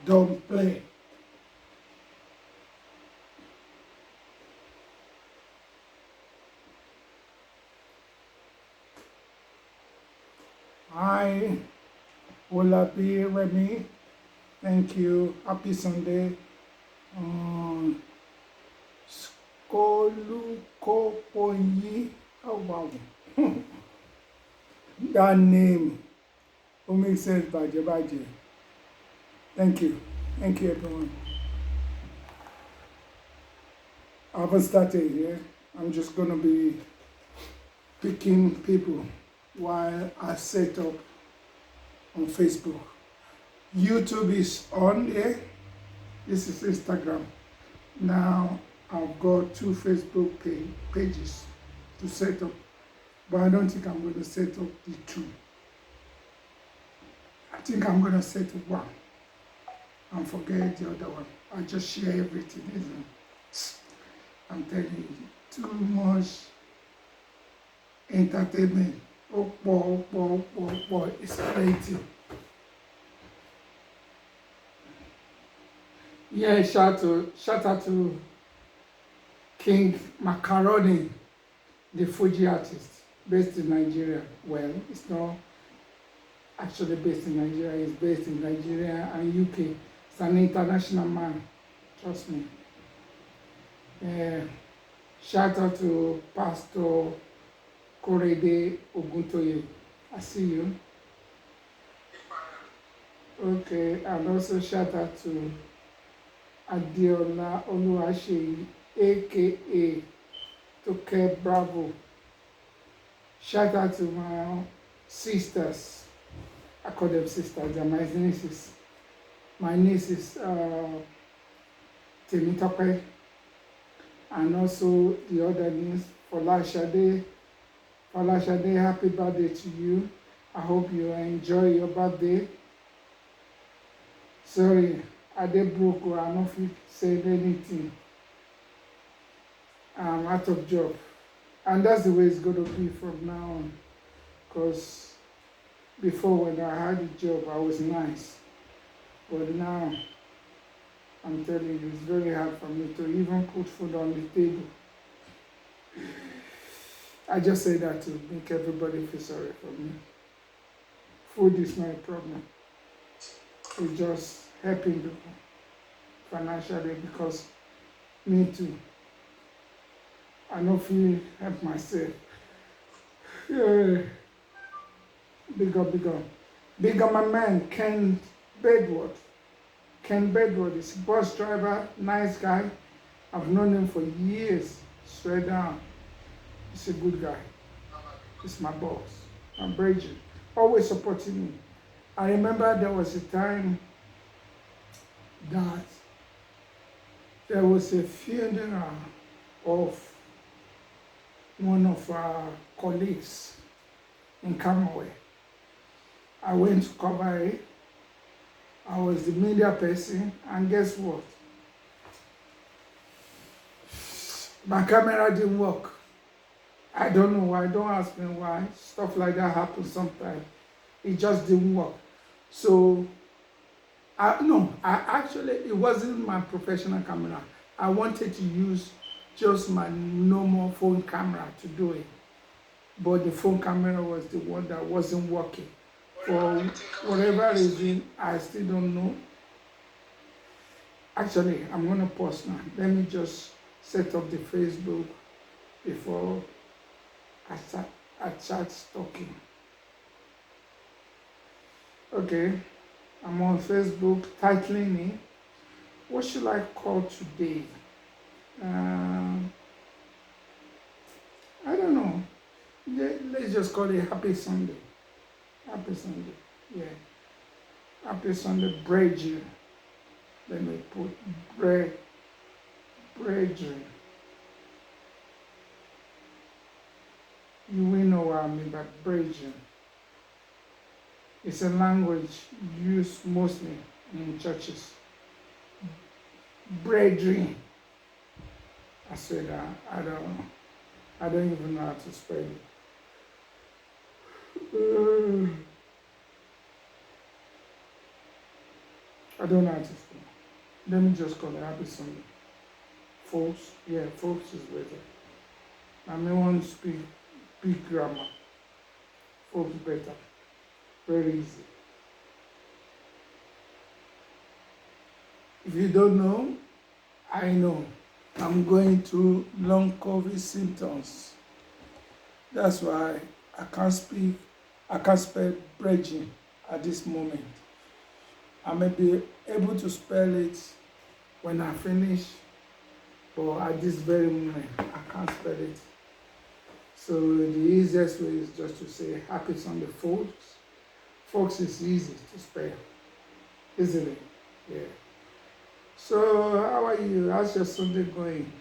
Don't play. Hi, Olabi Remy. Thank you. Happy Sunday. Um, Skolukopoyi. Oh, wow. That name will make sense, Baje. Thank you. Thank you, everyone. I haven't started yet. I'm just going to be picking people while I set up on Facebook. YouTube is on there. This is Instagram. Now I've got 2 Facebook pages to set up, but I don't think I'm going to set up the 2. I think I'm going to set up 1 and forget the other one. I just share everything, isn't it? I'm telling you, too much entertainment. Oh, boy, it's plenty. Yeah, shout out to King Macaroni, the Fuji artist, based in Nigeria. Well, it's not actually based in Nigeria, it's based in Nigeria and UK. It's an international man, trust me. Shout out to Pastor Korede Oguntoye. I see you. Okay, and also shout out to Adeola Oluwaseyi, aka Toke Bravo. Shout out to my sisters. I call them sisters, they're my nieces. My niece is Temitope, and also the other niece, Folashade. Folashade, happy birthday to you. I hope you enjoy your birthday. Sorry, I did broke or I not said anything. I'm out of job. And that's the way it's going to be from now on. Because before, when I had a job, I was nice. But now, I'm telling you, it's very hard for me to even put food on the table. I just say that to make everybody feel sorry for me. Food is not a problem. It's just helping people financially, because me too, I don't feel help myself. Yeah. Big up. Big up my man, Ken Bedward. Ken Bedward is a bus driver, nice guy. I've known him for years, straight down. He's a good guy. He's my boss. I'm Bridget, always supporting me. I remember there was a time that there was a funeral of one of our colleagues in Camagüey. I went to cover it. I was the media person, and guess what? My camera didn't work. I don't know why, don't ask me why. Stuff like that happens sometimes. It just didn't work. So, it wasn't my professional camera. I wanted to use just my normal phone camera to do it. But the phone camera was the one that wasn't working. For whatever reason, I still don't know. Actually, I'm going to pause now. Let me just set up the Facebook before I start talking. Okay, I'm on Facebook, titling it, what should I call today? I don't know. Let's just call it Happy Sunday. Happy Sunday, yeah. Happy Sunday, Bridget. Let me put Bridget. You will know what I mean by Bridget. It's a language used mostly in churches. Brethren. I said that. I don't even know how to spell it. I don't know how to spell. Let me just call it Happy Sunday. Folks, yeah, folks is better. I may want to speak big grammar. Folks better. Very easy. If you don't know, I know. I'm going through long COVID symptoms. That's why I can't spell bridging at this moment. I may be able to spell it when I finish, but at this very moment, I can't spell it. So the easiest way is just to say Happy Sunday, folks. Folks is easy to spell, isn't it? Yeah. So how are you? How's your Sunday going?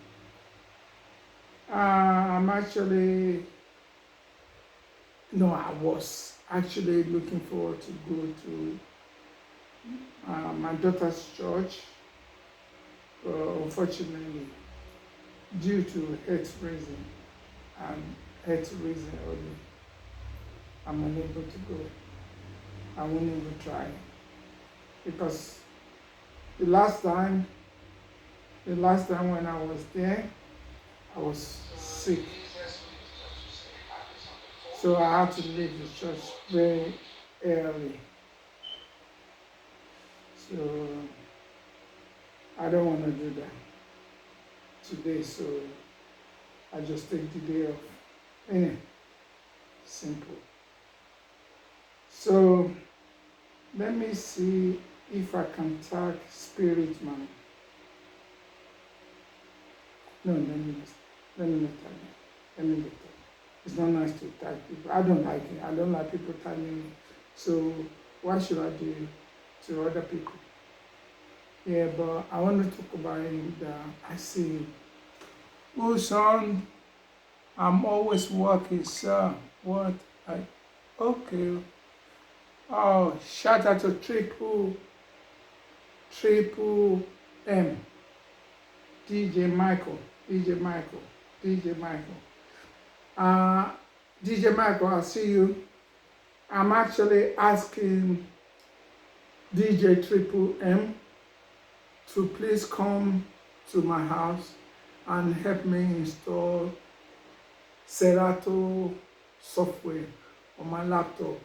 I'm actually, no, I was actually looking forward to go to my daughter's church. Unfortunately, due to health reason only, I'm unable to go. I won't even try because the last time when I was there, I was sick. So I had to leave the church very early. So I don't want to do that today, so I just take the day off. Anyway, simple. So let me see if I can tag Spirit Man. No, let me not tag it. Let me not tag it. It's not nice to tag people. I don't like it. I don't like people tagging me. So why should I do it to other people? Yeah, but I want to talk about him that I see. Oh, son, I'm always working, sir. What? Okay. Oh, shout out to Triple M. DJ Michael. DJ Michael. DJ Michael, I see you. I'm actually asking DJ Triple M to please come to my house and help me install Serato software on my laptop.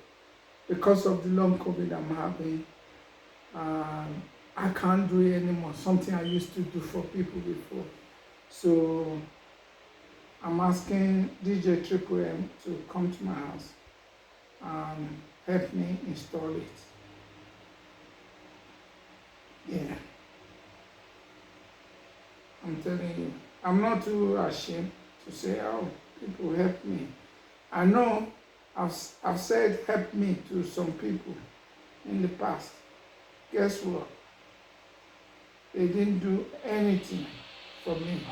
Because of the long COVID I'm having, I can't do it anymore, something I used to do for people before. So I'm asking DJ Triple M to come to my house and help me install it. Yeah. I'm telling you, I'm not too ashamed to say, oh, people help me. I know I've said help me to some people in the past. Guess what? They didn't do anything for me.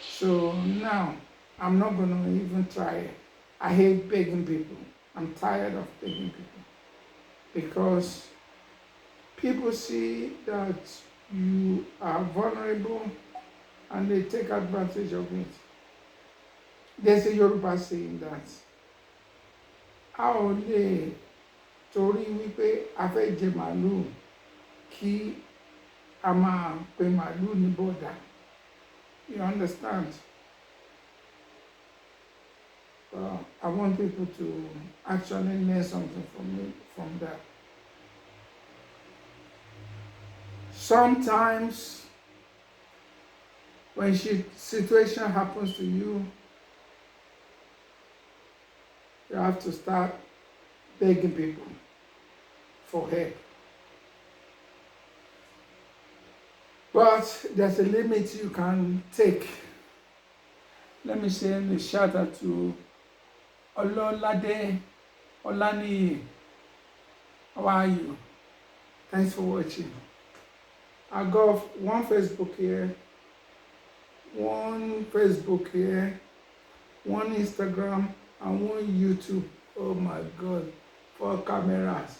So now I'm not going to even try it. I hate begging people. I'm tired of begging people because people see that you are vulnerable and they take advantage of it. There's a Yoruba saying that a ò lè torí wípé a fẹ́ jẹ màálù kí a máa pe màálù ní bọ̀dà. You understand? I want people to actually learn something from that. Sometimes when situation happens to you, you have to start begging people for help. But there's a limit you can take. Let me send a shout out to Ololade Olani. How are you? Thanks for watching. I got one Facebook here, one Instagram, and one YouTube. Oh my God, 4 cameras.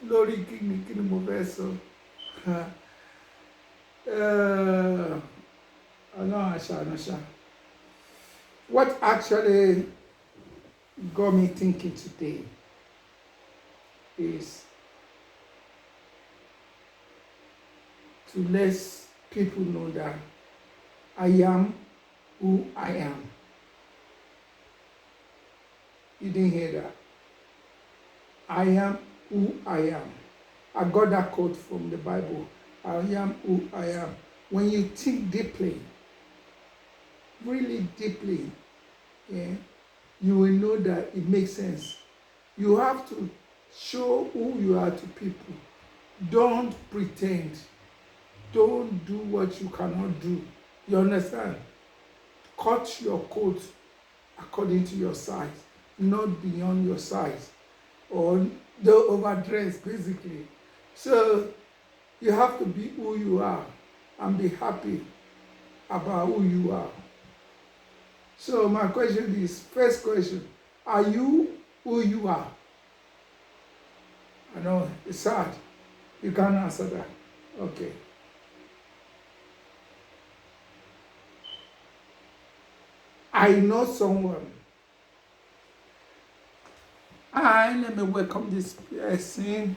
Lórí kíni mo fẹ́ sọ. What actually got me thinking today is to let people know that I am who I am. You didn't hear that? I am who I am. I got that quote from the Bible. I am who I am. When you think deeply, really deeply, yeah, you will know that it makes sense. You have to show who you are to people. Don't pretend. Don't do what you cannot do. You understand? Cut your coat according to your size, not beyond your size, or the overdress, basically. So you have to be who you are and be happy about who you are. So my question is, first question, are you who you are? I know it's hard. You can't answer that. Okay. I know someone. Hi, let me welcome this person.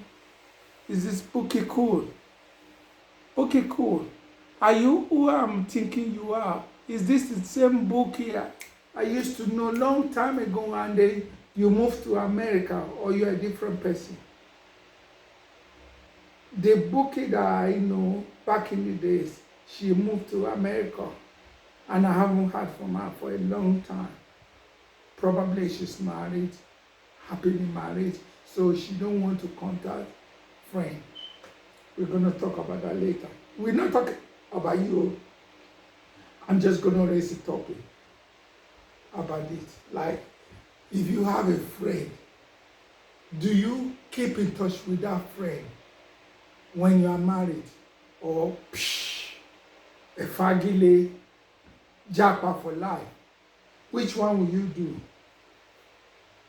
Is this Bookie Cool? Bookie Cool. Are you who I'm thinking you are? Is this the same Bookie I used to know long time ago, and then you moved to America, or you're a different person? The Bookie that I know back in the days, she moved to America, and I haven't heard from her for a long time. Probably she's married, happily married, so she don't want to contact friend. We're going to talk about that later. We're not talking about you. I'm just going to raise a topic about it. Like, if you have a friend, do you keep in touch with that friend when you are married? Or a fagile japa for life? Which one will you do?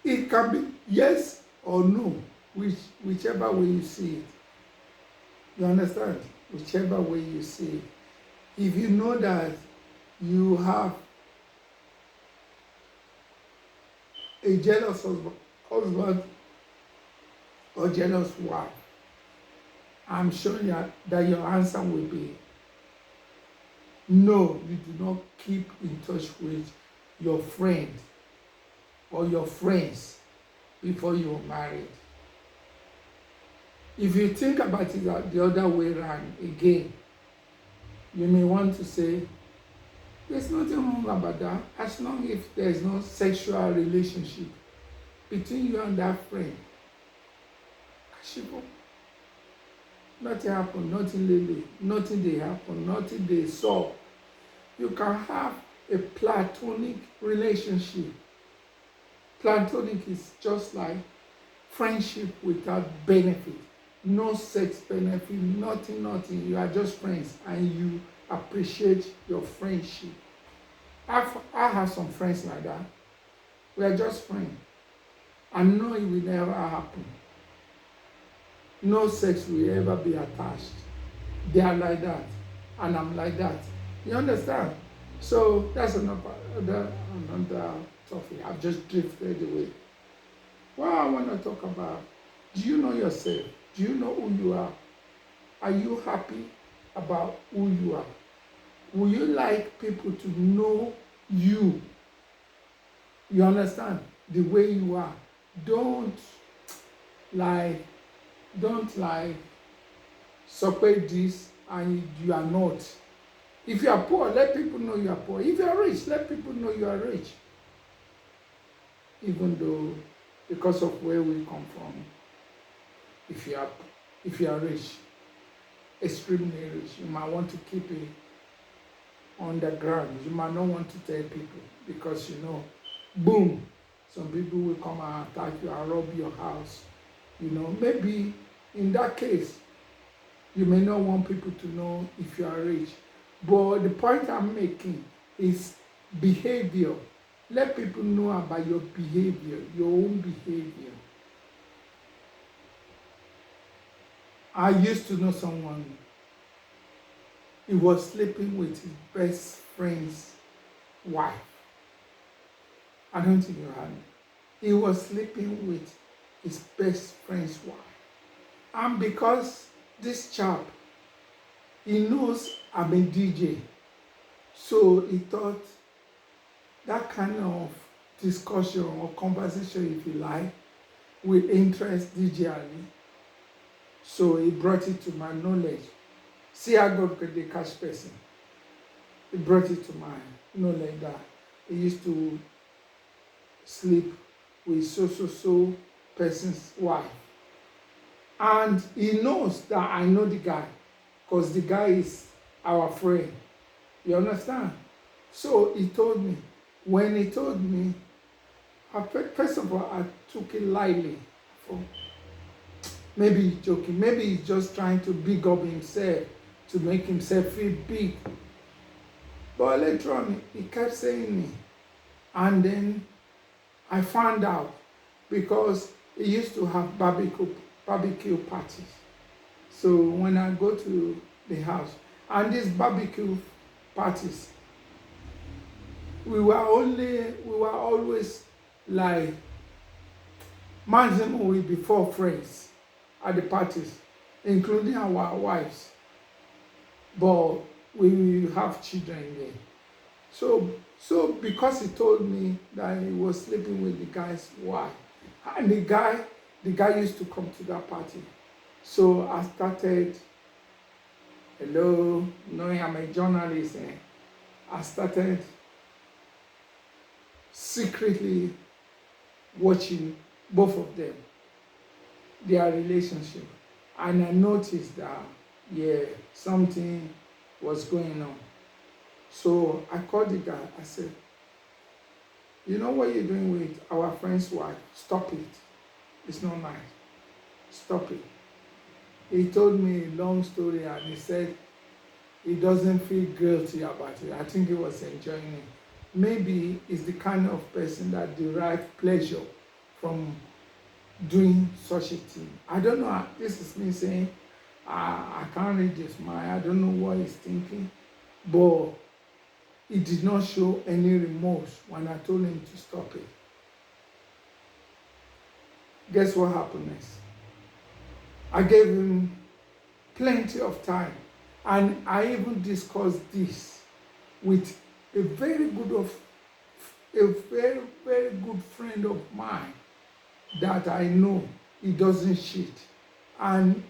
It can be yes or no, whichever way you see it. You understand? Whichever way you see it. If you know that you have a jealous husband or jealous wife, I'm sure that your answer will be no, you do not keep in touch with your friend or your friends before you are married. If you think about it the other way around again, you may want to say, there's nothing wrong about that, as long as there's no sexual relationship between you and that friend. Nothing happened, nothing lately, nothing they happen, nothing they saw. You can have a platonic relationship. Platonic is just like friendship without benefit. No sex benefit, nothing. You are just friends and you appreciate your friendship. I have some friends like that. We are just friends. I know it will never happen. No sex will ever be attached. They are like that, and I'm like that. You understand? So that's another topic. I've just drifted away. What I want to talk about, do you know yourself? Do you know who you are? Are you happy about who you are? Would you like people to know you? You understand? The way you are. Don't support this and you are not. If you are poor, let people know you are poor. If you are rich, let people know you are rich. Even though, because of where we come from, if you are rich, extremely rich, you might want to keep it underground. You might not want to tell people because boom, some people will come and attack you and rob your house. Maybe in that case, you may not want people to know if you are rich. But the point I'm making is behavior. Let people know about your behavior, your own behavior. I used to know someone, he was sleeping with his best friend's wife. I don't think you heard me. He was sleeping with his best friend's wife. And because this chap he knows I'm a DJ. So he thought that kind of discussion or conversation, if you like, will interest DJ Ali. So he brought it to my knowledge. See how God could the catch person. He brought it to my knowledge that he used to sleep with so person's wife. And he knows that I know the guy, because the guy is our friend. You understand? So he told me. When he told me, first of all, I took it lightly. Maybe he's joking. Maybe he's just trying to big up himself, to make himself feel big. But later on, he kept saying me. And then I found out, because he used to have barbecue parties. So when I go to the house, and these barbecue parties, we were always like maximum we be 4 friends at the parties, including our wives. But we have children there. So because he told me that he was sleeping with the guy's wife, and the guy used to come to that party. So I started, hello, knowing I'm a journalist, I started secretly watching both of them, their relationship. And I noticed that, yeah, something was going on. So I called the guy. I said, you know what you're doing with our friend's wife? Stop it. It's not nice. Stop it. He told me a long story, and he said he doesn't feel guilty about it. I think he was enjoying it. Maybe he's the kind of person that derives pleasure from doing such a thing. I don't know. This is me saying, I can't read his mind. I don't know what he's thinking. But he did not show any remorse when I told him to stop it. Guess what happened next? I gave him plenty of time. And I even discussed this with a very good friend of mine that I know he doesn't cheat. And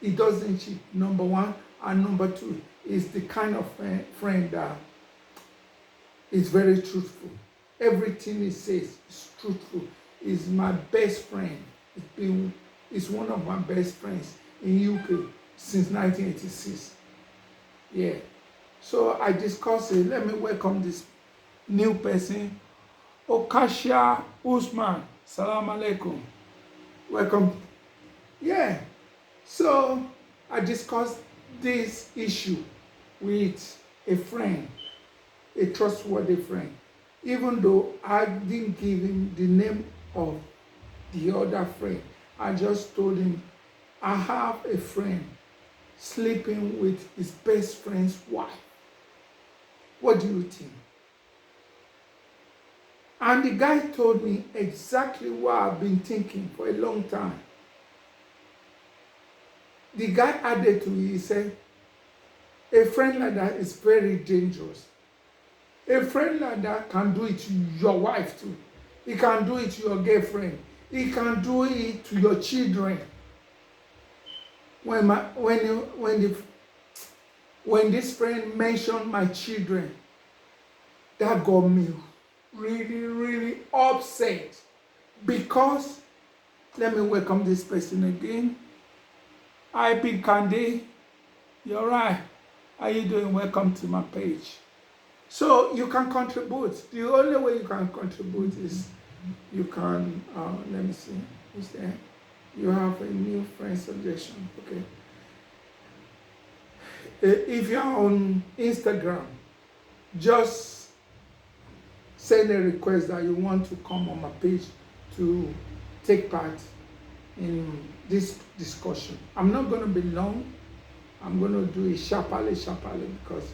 he doesn't cheat, number one. And number two, is the kind of friend that is very truthful. Everything he says is truthful. He's my best friend. He's one of my best friends in UK since 1986. Yeah. So I discussed it. Let me welcome this new person, Okasha Usman. Salam alaikum. Welcome. Yeah. So I discussed this issue with a friend, a trustworthy friend, even though I didn't give him the name of the other friend. I just told him, I have a friend sleeping with his best friend's wife. What do you think? And the guy told me exactly what I've been thinking for a long time. The guy added to it, he said, a friend like that is very dangerous. A friend like that can do it to your wife too. He can do it to your girlfriend. He can do it to your children. When this friend mentioned my children, that got me really upset. Because, let me welcome this person again. Hi, Big Candy. You're right. How you doing? Welcome to my page. So you can contribute. The only way you can contribute is you can, let me see, who's there? You have a new friend suggestion, okay. If you're on Instagram, just send a request that you want to come on my page to take part in this discussion. I'm not going to be long. I'm going to do it sharply because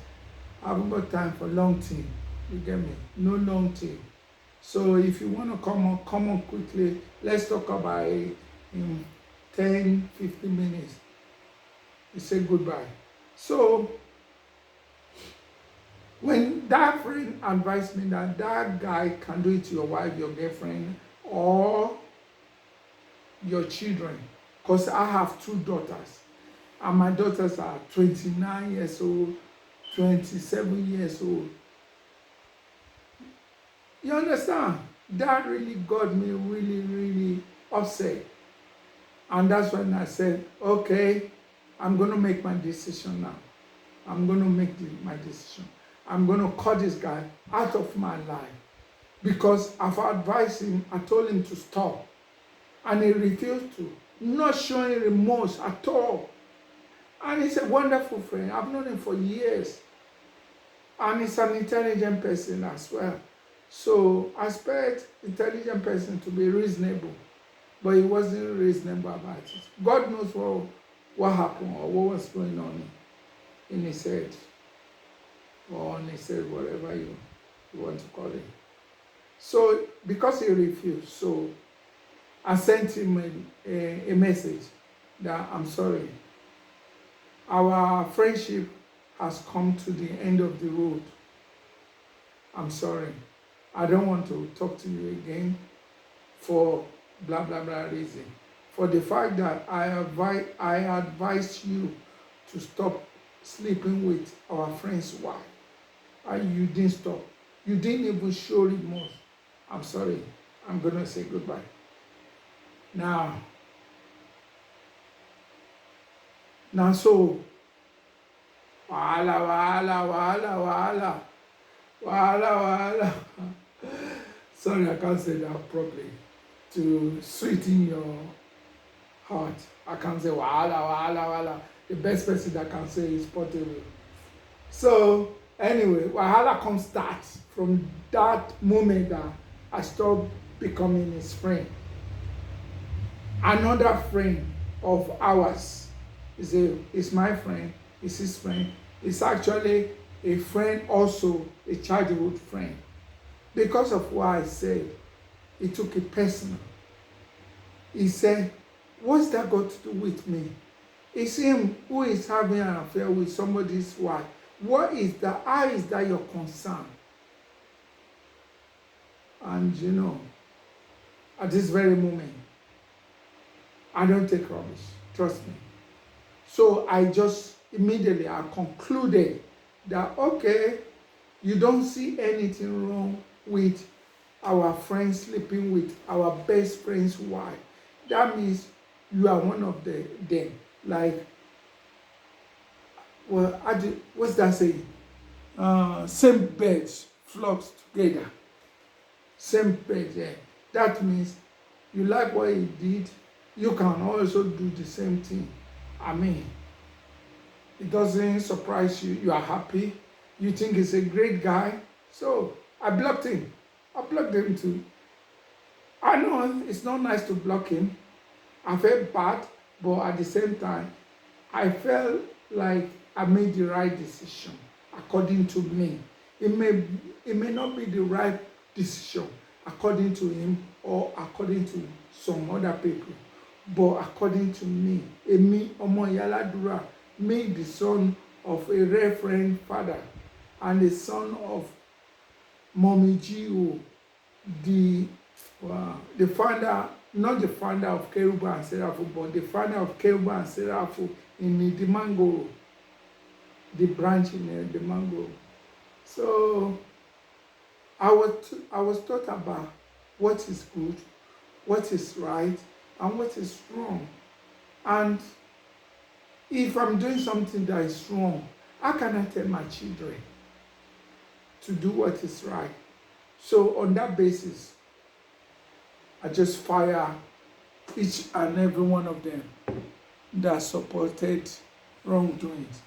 I haven't got time for long thing. You get me? No long thing. So if you want to come on quickly. Let's talk about it in 10-15 minutes. You say goodbye. So when that friend advised me that that guy can do it to your wife, your girlfriend, or your children, because I have 2 daughters, and my daughters are 29 years old, 27 years old. You understand? That really got me really upset. And that's when I said, okay, I'm going to make my decision now. I'm going to make my decision. I'm going to cut this guy out of my life. Because I've advised him, I told him to stop. And he refused to. Not showing remorse at all. And he's a wonderful friend. I've known him for years. And he's an intelligent person as well. So I expect intelligent person to be reasonable. But he wasn't reasonable about it. God knows what happened or what was going on in his head. Or on his head, whatever you want to call it. So because he refused, so I sent him a message that I'm sorry. Our friendship has come to the end of the road. I'm sorry. I don't want to talk to you again for blah, blah, blah reason. For the fact that I advise you to stop sleeping with our friend's wife. And you didn't stop. You didn't even show remorse. I'm sorry. I'm going to say goodbye. Now so, wahala. Sorry, I can't say that properly. To sweeten your heart, I can't say wahala. The best person that can say is Portable. So anyway, wahala starts from that moment that I stopped becoming his friend. Another friend of ours is my friend, is his friend. It's actually a friend, also a childhood friend. Because of what I said, he took it personal. He said, what's that got to do with me? It's him who is having an affair with somebody's wife. What is that? How is that your concern? And you know, at this very moment, I don't take rubbish. Trust me. So I just immediately I concluded that, okay, you don't see anything wrong with our friend sleeping with our best friend's wife. That means you are one of them. Like, well, what's that saying? Same birds flocks together. Same birds, yeah. That means you like what he did, you can also do the same thing. I mean, it doesn't surprise you. You are happy. You think he's a great guy. So I blocked him. I blocked him too. I know it's not nice to block him. I felt bad, but at the same time, I felt like I made the right decision according to me. It may not be the right decision according to him or according to some other people, but according to me, Emi Omo Yaladura, me, the son of a reverend father and the son of Mommy Gio, the founder, not the founder of Kerubu and Seraphim, but the founder of Kerubu and Seraphim in the Mango, the branch in the Mango. So I was taught about what is good, what is right, and what is wrong. And if I'm doing something that is wrong, how can I tell my children to do what is right? So on that basis, I just fire each and every one of them that supported wrongdoings.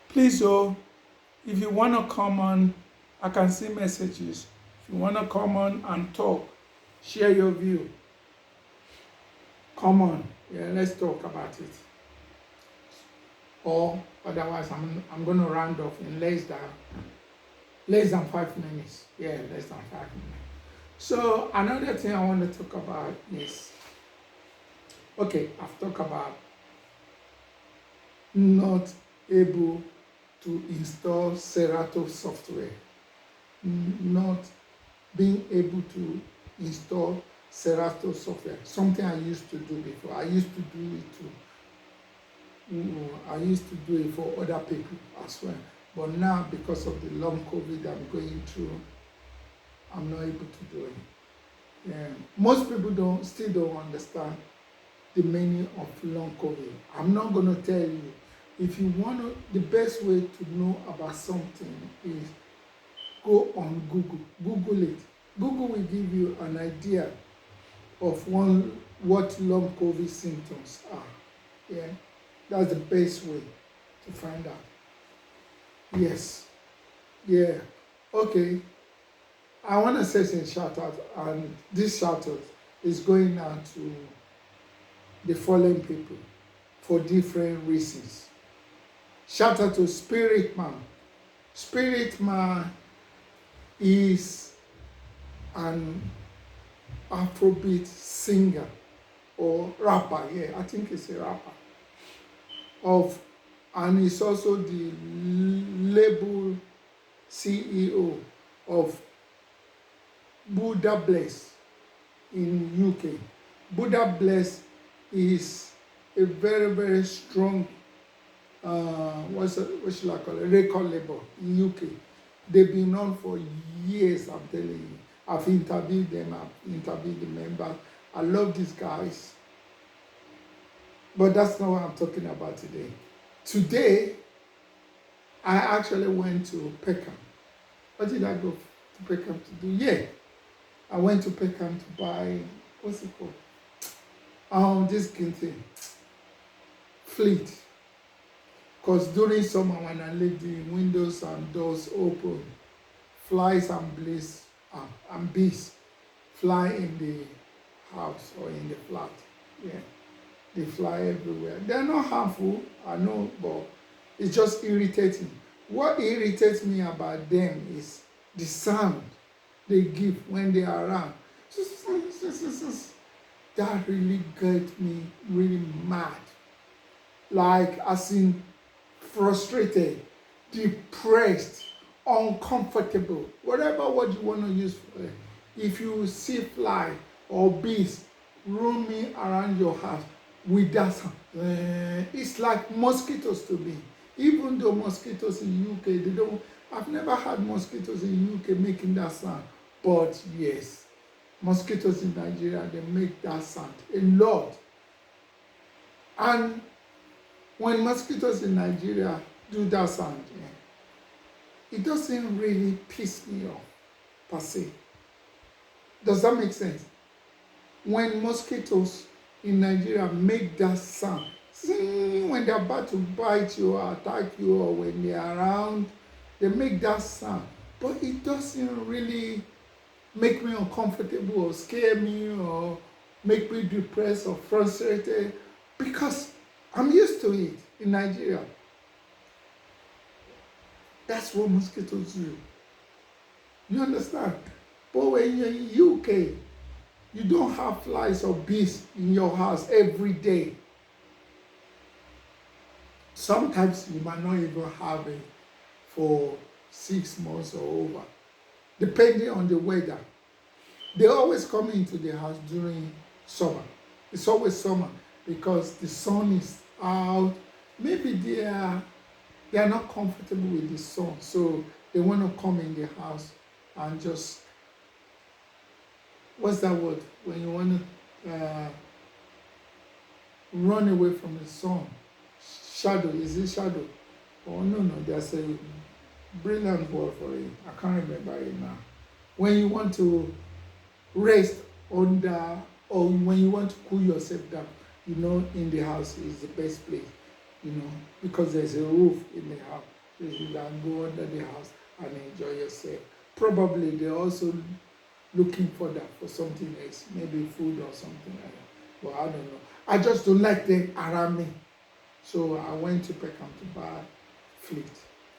Please, if you want to come on, I can see messages. If you want to come on and talk, share your view. Come on, yeah, let's talk about it. Or otherwise, I'm going to round off in less than 5 minutes. Yeah, less than 5 minutes. So another thing I want to talk about is, okay, I've talked about not able to install Serato software, not being able to install Serato software, something I used to do before. I used to do it too. I used to do it for other people as well. But now, because of the long COVID I'm going through, I'm not able to do it. Yeah. Most people still don't understand the meaning of long COVID. I'm not going to tell you. If you want to, the best way to know about something is go on Google. Google it. Google will give you an idea of what long COVID symptoms are. Yeah, that's the best way to find out. Yes. Yeah. Okay. I want to say some shout out, and this shout out is going out to the following people for different reasons. Shout out to Spirit Man. Spirit Man is an Afrobeat singer or rapper. Yeah, I think he's a rapper. And he's also the label CEO of Buddha Bless in UK. Buddha Bless is a very, very strong what should I call it, record label in UK. They've been on for years, I'm telling you. I've interviewed them, I've interviewed the members. I love these guys. But that's not what I'm talking about today. Today, I actually went to Peckham. What did I go to Peckham to do? Yeah, I went to Peckham to buy, what's it called? This thing, Fleet. Because during summer when I leave the windows and doors open, flies and bees fly in the house or in the flat. Yeah, they fly everywhere. They're not harmful, I know, but it's just irritating. What irritates me about them is the sound they give when they are around. That really gets me really mad. Like, as in frustrated, depressed, uncomfortable, whatever word you want to use for it. If you see fly or bees roaming around your house with that sound, it's like mosquitoes to me. Even though mosquitoes in UK, they don't, I've never had mosquitoes in UK making that sound. But yes, mosquitoes in Nigeria, they make that sound a lot. And when mosquitoes in Nigeria do that sound, it doesn't really piss me off, per se. Does that make sense? When mosquitoes in Nigeria make that sound, when they're about to bite you or attack you, or when they're around, they make that sound. But it doesn't really make me uncomfortable or scare me or make me depressed or frustrated, because I'm used to it in Nigeria. That's what mosquitoes do. You understand? But when you're in UK, you don't have flies or bees in your house every day. Sometimes you might not even have it for 6 months or over, depending on the weather. They always come into the house during summer. It's always summer because the sun is out. Maybe they are not comfortable with the sun, so they want to come in the house and just, what's that word? When you want to run away from the sun. Shadow, is it shadow? Oh, no, there's a brilliant word for it. I can't remember it now. When you want to rest under, or when you want to cool yourself down, in the house is the best place, because there's a roof in the house. So you can go under the house and enjoy yourself. Probably they're also looking for that, for something else, maybe food or something like that. Well, I don't know. I just don't like them around me. So I went to Peckham to buy Fleet.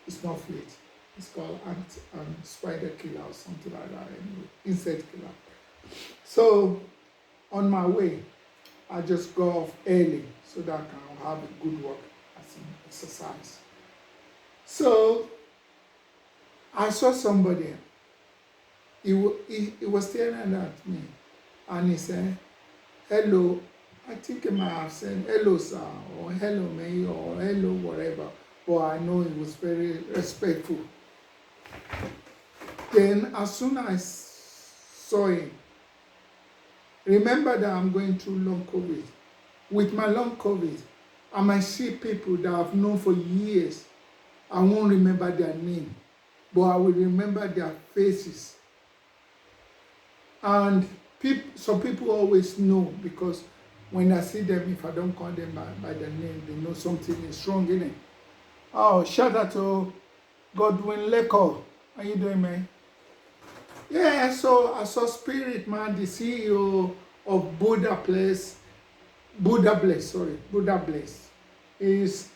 It's not Fleet. It's called Spider Killer or something like that. Anyway, insect killer. So on my way, I just go off early so that I can have a good work at fasting, exercise. So I saw somebody, he was staring at me, and he said, hello. I think he might have said, hello, sir, or hello, me, or hello, whatever. But I know he was very respectful. Then, as soon as I saw him, remember that I'm going through long COVID. With my long COVID, I might see people that I've known for years. I won't remember their name, but I will remember their faces. And some people always know, because when I see them, if I don't call them by their name, they know something is wrong in it. Oh, shout out to Godwin Leko. How you doing, man? Yeah, so I saw Spirit Man, the CEO of Buddha Bless, is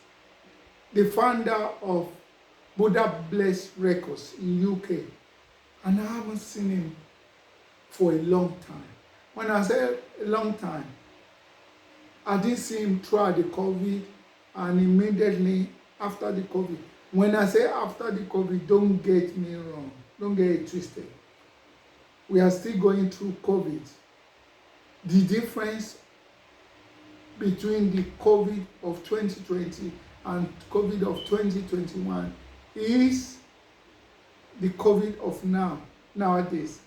the founder of Buddha Bless Records in UK. And I haven't seen him for a long time. When I say a long time, I didn't see him throughout the COVID and immediately after the COVID. When I say after the COVID, don't get me wrong. Don't get it twisted. We are still going through COVID. The difference between the COVID of 2020 and COVID of 2021 is the COVID of nowadays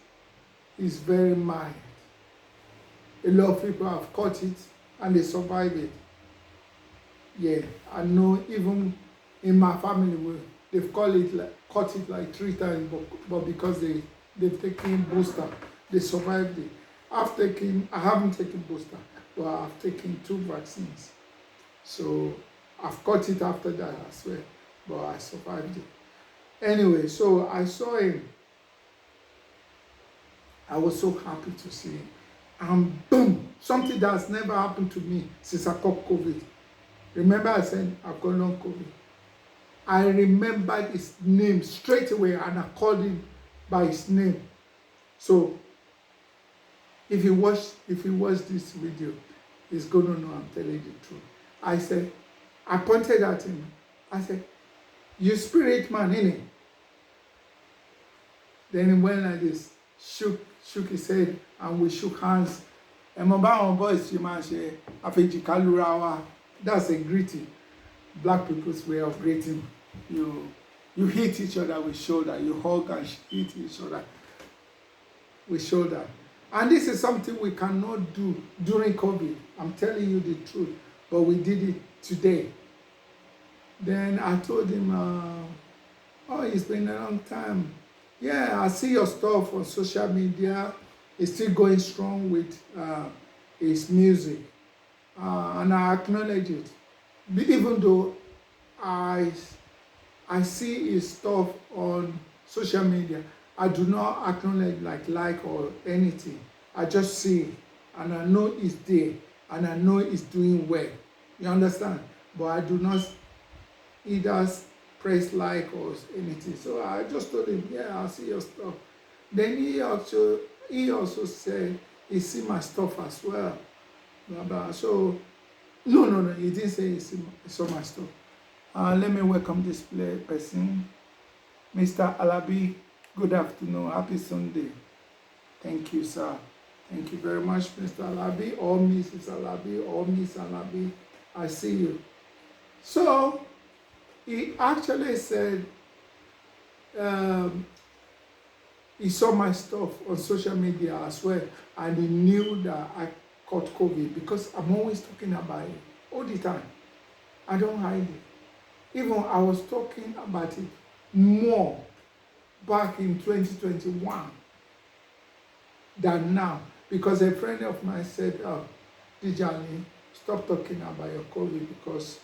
is very mild. A lot of people have caught it and they survive it. Yeah, I know even in my family, they've caught it like 3 times, but because they've taken booster, they survived it. I haven't taken booster, but I've taken 2 vaccines. So I've caught it after that as well, but I survived it. Anyway, so I saw him. I was so happy to see him. And boom, something that has never happened to me since I caught COVID. Remember I said I've got long COVID. I remembered his name straight away and I called him by his name. So if you watch this video, he's gonna know I'm telling the truth. I pointed at him. I said, you Spirit Man, innit? Then he went like this, shook his head, and we shook hands. And my boys, that's a greeting. Black people's way of greeting. You hit each other with shoulder, you hug and hit each other with shoulder. And this is something we cannot do during COVID. I'm telling you the truth, but we did it today. Then I told him, oh, it's been a long time. Yeah, I see your stuff on social media. He's still going strong with his music. And I acknowledge it. Even though I see his stuff on social media, I do not acknowledge like or anything. I just see it, and I know it's there, and I know it's doing well. You understand? But I do not either press like or anything. So I just told him, yeah, I see your stuff. Then he also said he see my stuff as well. Blah, blah. So no, he didn't say he saw my stuff. Let me welcome this person, Mr. Alabi. Good afternoon, happy Sunday. Thank you, sir. Thank you very much, Mr. Alabi, or Mrs. Alabi, or Miss Alabi. I see you. So he actually said he saw my stuff on social media as well, and he knew that I caught COVID because I'm always talking about it all the time. I don't hide it. Even I was talking about it more back in 2021 than now, because a friend of mine said, oh, Dijani, stop talking about your COVID, because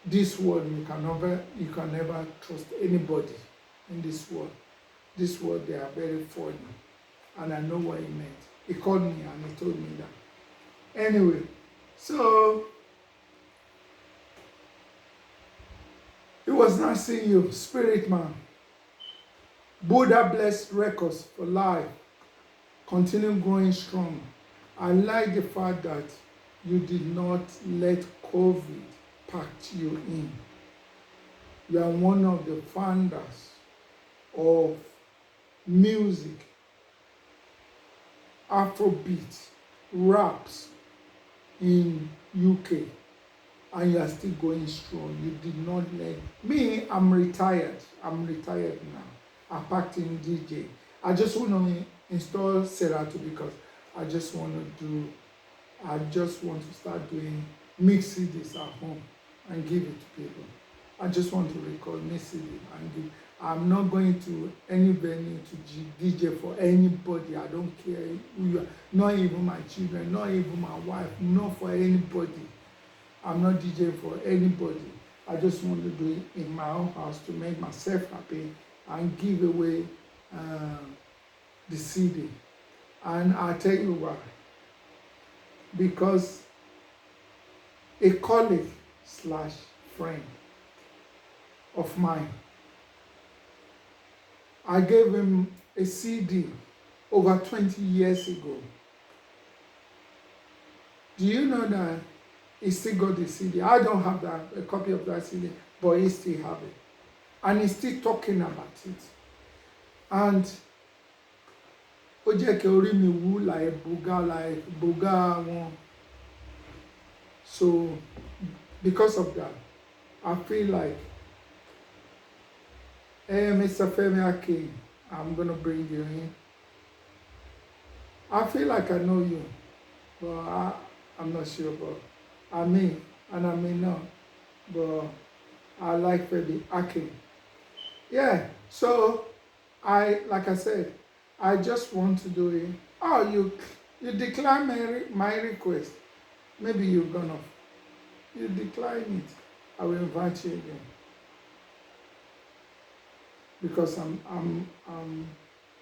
this world, you can never trust anybody in this world. This world, they are very funny. And I know what he meant. He called me and he told me that. Anyway, so it was nice seeing you, Spirit Man. Buddha Bless Records for life. Continue growing strong. I like the fact that you did not let COVID packed you in. You are one of the founders of music, Afrobeat, raps in UK, and you are still going strong. You did not let me. I'm retired. I'm retired now. I packed in DJ. I just want to install Serato because I just want to start doing mix CDs at home and give it to people. I just want to record mix CD and give. I'm not going to any venue to DJ for anybody. I don't care who you are. Not even my children, not even my wife, not for anybody. I'm not DJing for anybody. I just want to do it in my own house to make myself happy and give away the CD. And I'll tell you why. Because a colleague / friend of mine, I gave him a CD over 20 years ago. Do you know that he still got the CD? I don't have a copy of that CD, but he still have it. And he's still talking about it. And ó jẹ́ kí orí mi wú like bùgá wọn. So because of that, I feel like, hey, Mr. Femi Akin, I'm going to bring you in. I feel like I know you, but I'm not sure. But I may, and I may not. But I like Femi Akin. Yeah, so like I said, I just want to do it. Oh, you decline my request. Maybe you've gone off. You decline it. I will invite you again. Because I'm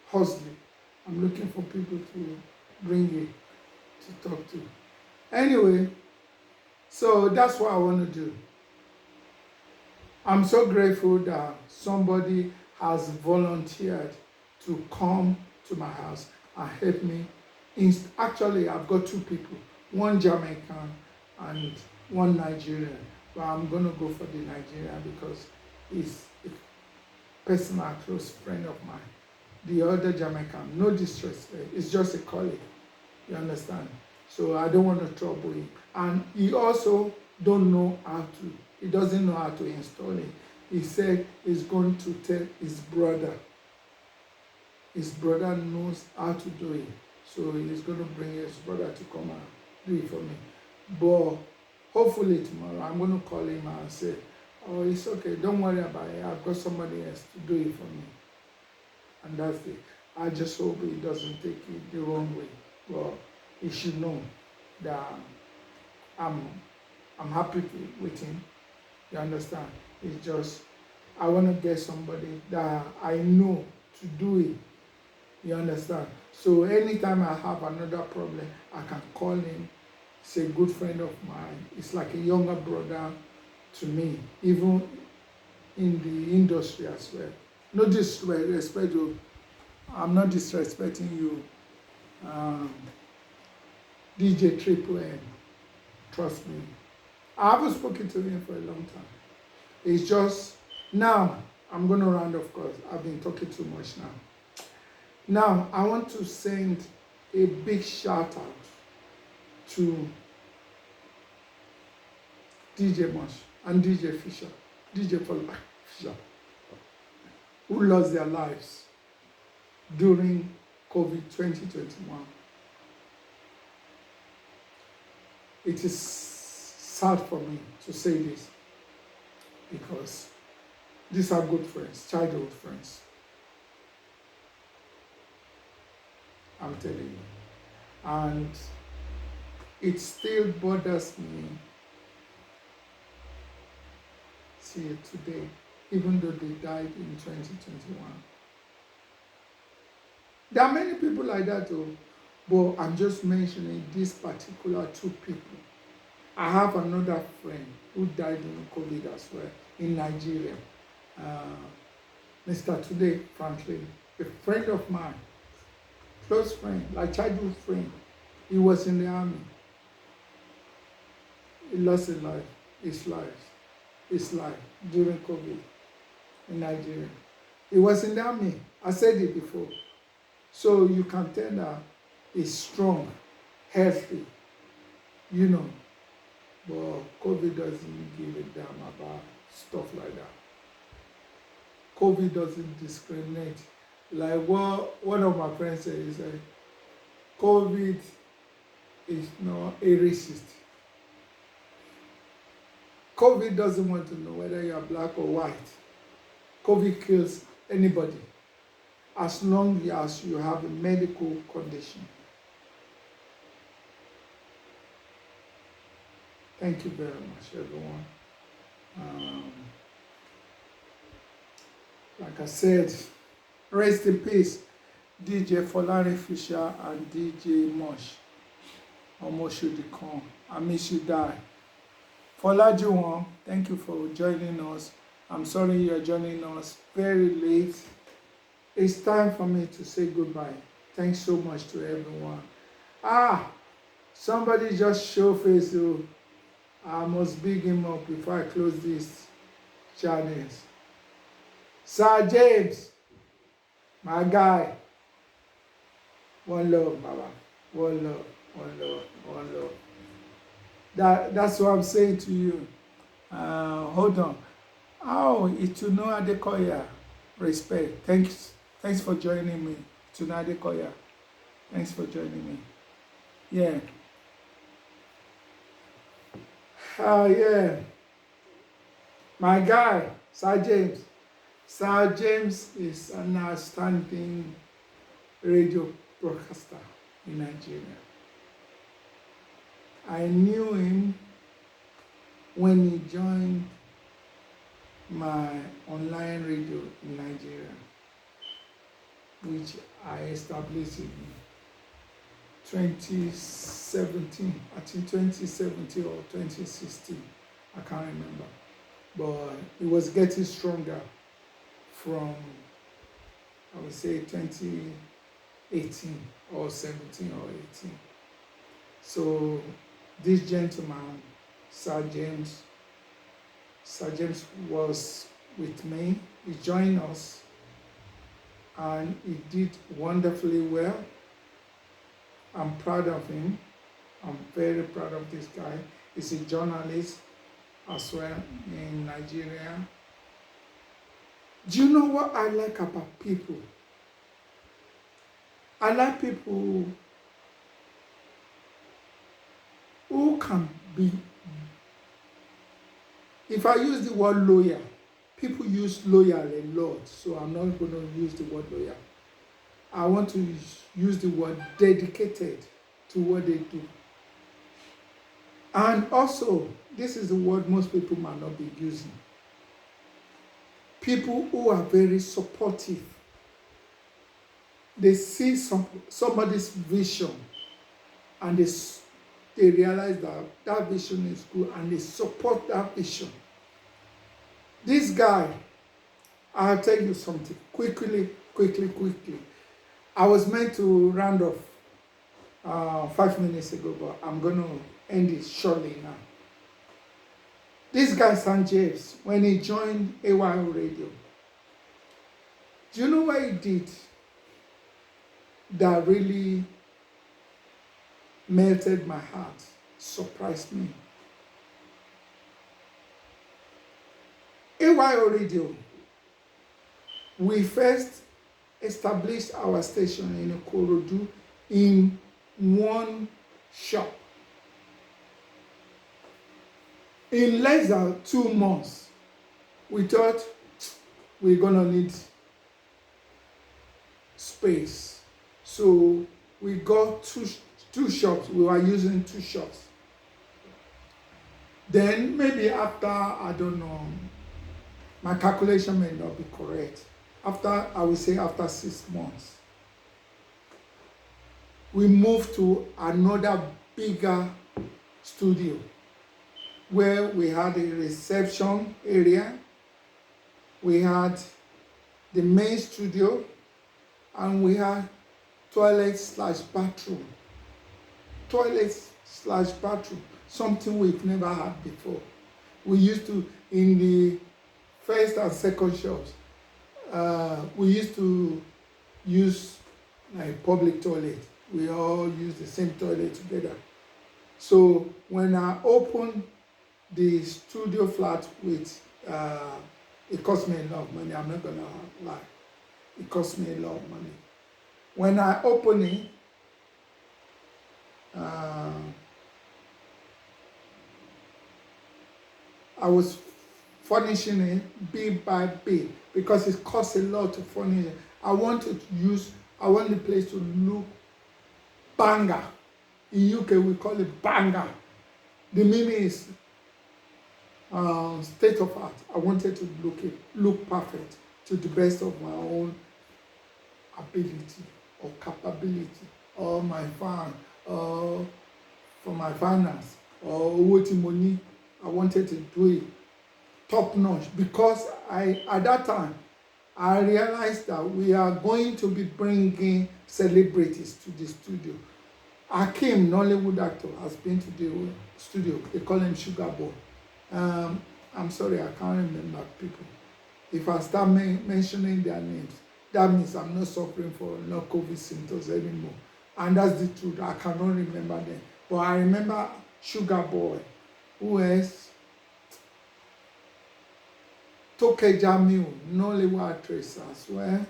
hustling. I'm looking for people to bring it to talk to. Anyway, so that's what I want to do. I'm so grateful that somebody has volunteered to come to my house and help me. Actually, I've got two people, one Jamaican and one Nigerian. But I'm going to go for the Nigerian because he's a personal close friend of mine. The other Jamaican, no disrespect, it's just a colleague. You understand? So I don't want to trouble him. And he also doesn't know how to install it. He said he's going to tell his brother. His brother knows how to do it. So he's going to bring his brother to come and do it for me. But hopefully tomorrow I'm going to call him and say, oh, it's okay, don't worry about it. I've got somebody else to do it for me. And that's it. I just hope he doesn't take it the wrong way. But he should know that I'm happy with him. You understand? It's just, I want to get somebody that I know to do it. You understand? So anytime I have another problem, I can call him. He's a good friend of mine. It's like a younger brother to me, even in the industry as well. No disrespect, I'm not disrespecting you. DJ Triple M, trust me. I haven't spoken to him for a long time. It's just, now, I'm going to round off because I've been talking too much now. Now, I want to send a big shout out to DJ Mosh and DJ Fisher, DJ Fisher, who lost their lives during COVID 2021. It is sad for me to say this because these are good friends, childhood friends. I'm telling you. And it still bothers me till today, even though they died in 2021. There are many people like that though, but I'm just mentioning these particular two people. I have another friend who died in COVID as well in Nigeria. Mr. Today Franklin, a friend of mine, close friend, like childhood friend. He was in the army. He lost his life his life during COVID in Nigeria. He was in the army. I said it before. So you can tell that he's strong, healthy, you know. But COVID doesn't give a damn about stuff like that. COVID doesn't discriminate. Like what one of my friends said, he said, COVID is not a racist. COVID doesn't want to know whether you are black or white. COVID kills anybody as long as you have a medical condition. Thank you very much, everyone. Like I said, rest in peace, DJ Folari Fisher and DJ Mosh. Omoshodikan. I miss you, die. Folajuwon, thank you for joining us. I'm sorry you're joining us very late. It's time for me to say goodbye. Thanks so much to everyone. Somebody just show face. So I must big him up before I close this channel. Sir James, my guy. One love, Baba. One love, one love, one love. That's what I'm saying to you. Hold on. Itunu Adekoya. Respect. Thanks for joining me. Itunu Adekoya. Thanks for joining me. Yeah. Yeah. My guy, Sir James. Sir James is an outstanding radio broadcaster in Nigeria. I knew him when he joined my online radio in Nigeria, which I established in 2017, I think 2017 or 2016, I can't remember. But it was getting stronger from, I would say, 2018 or 17 or 18. So this gentleman, Sir James was with me. He joined us and he did wonderfully well. I'm proud of him. I'm very proud of this guy. He's a journalist as well in Nigeria. Do you know what I like about people? I like people who can be, if I use the word loyal, people use loyal a lot, so I'm not going to use the word loyal. I want to use the word dedicated to what they do. And also, this is the word most people might not be using. People who are very supportive. They see somebody's vision and they realize that that vision is good and they support that vision. This guy, I'll tell you something quickly. I was meant to round off 5 minutes ago, but I'm going to end it shortly now. This guy, Sir James, when he joined AYO Radio, do you know what he did that really melted my heart, surprised me? AYO Radio, we first established our station in Ikorodu in one shop. In less than 2 months, we thought we're gonna need space. So we got two shops. We were using 2 shops. Then maybe after, I don't know, my calculation may not be correct. I would say after 6 months, we moved to another bigger studio where we had a reception area, we had the main studio, and we had toilet/bathroom. Toilet/bathroom, something we've never had before. We used to, in the first and second shops, we used to use like public toilet. We all use the same toilet together. So when I opened the studio flat with, it cost me a lot of money. I'm not gonna lie. It cost me a lot of money. When I opened it, I was furnishing it bit by bit because it costs a lot to furnish it. I want the place to look banger. In UK we call it banger. The meaning is state of art. I wanted to look perfect to the best of my own ability or capability or my fan or for my finance or what money. I wanted to do it top notch because at that time I realized that we are going to be bringing celebrities to the studio. Akim, Nollywood actor, has been to the studio. They call him Sugar Boy. I'm sorry, I can't remember people. If I start mentioning their names, that means I'm not suffering for no COVID symptoms anymore. And that's the truth. I cannot remember them. But I remember Sugar Boy. Who else? Toke Jamiu, Nollywood actress as well.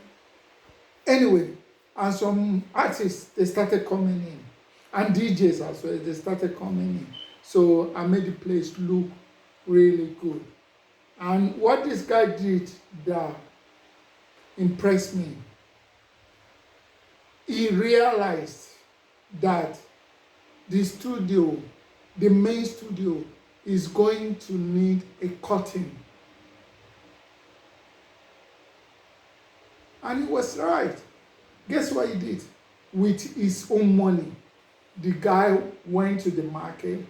Anyway, and some artists, they started coming in. And DJs as well, they started coming in. So I made the place look really good. And what this guy did that impressed me, he realized that the studio, the main studio, is going to need a curtain. And he was right. Guess what he did? With his own money, the guy went to the market,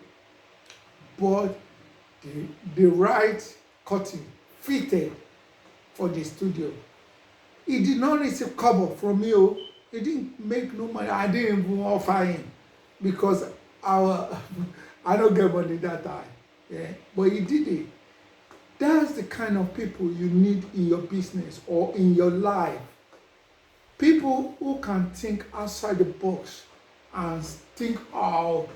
bought the right curtain, fitted for the studio. He did not receive cover from me. He didn't make no money. I didn't even offer him because I don't get money that time. Yeah, but he did it. That's the kind of people you need in your business or in your life. People who can think outside the box and think, oh,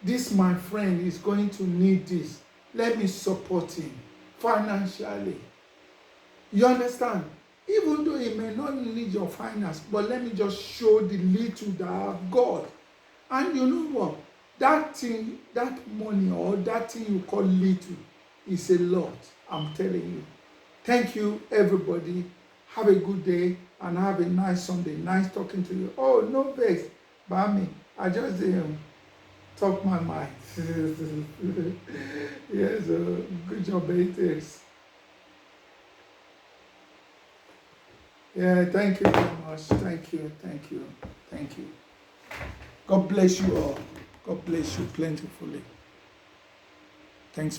this my friend is going to need this. Let me support him financially. You understand? Even though he may not need your finance, but let me just show the little that I've got. And you know what? That thing, that money or that thing you call little is a lot. I'm telling you. Thank you, everybody. Have a good day and have a nice Sunday. Nice talking to you. Oh, no vex. Bami, I just talk my mind. Yes, good job, it is. Yeah, thank you very much. Thank you, thank you, thank you. God bless you all. God bless you plentifully.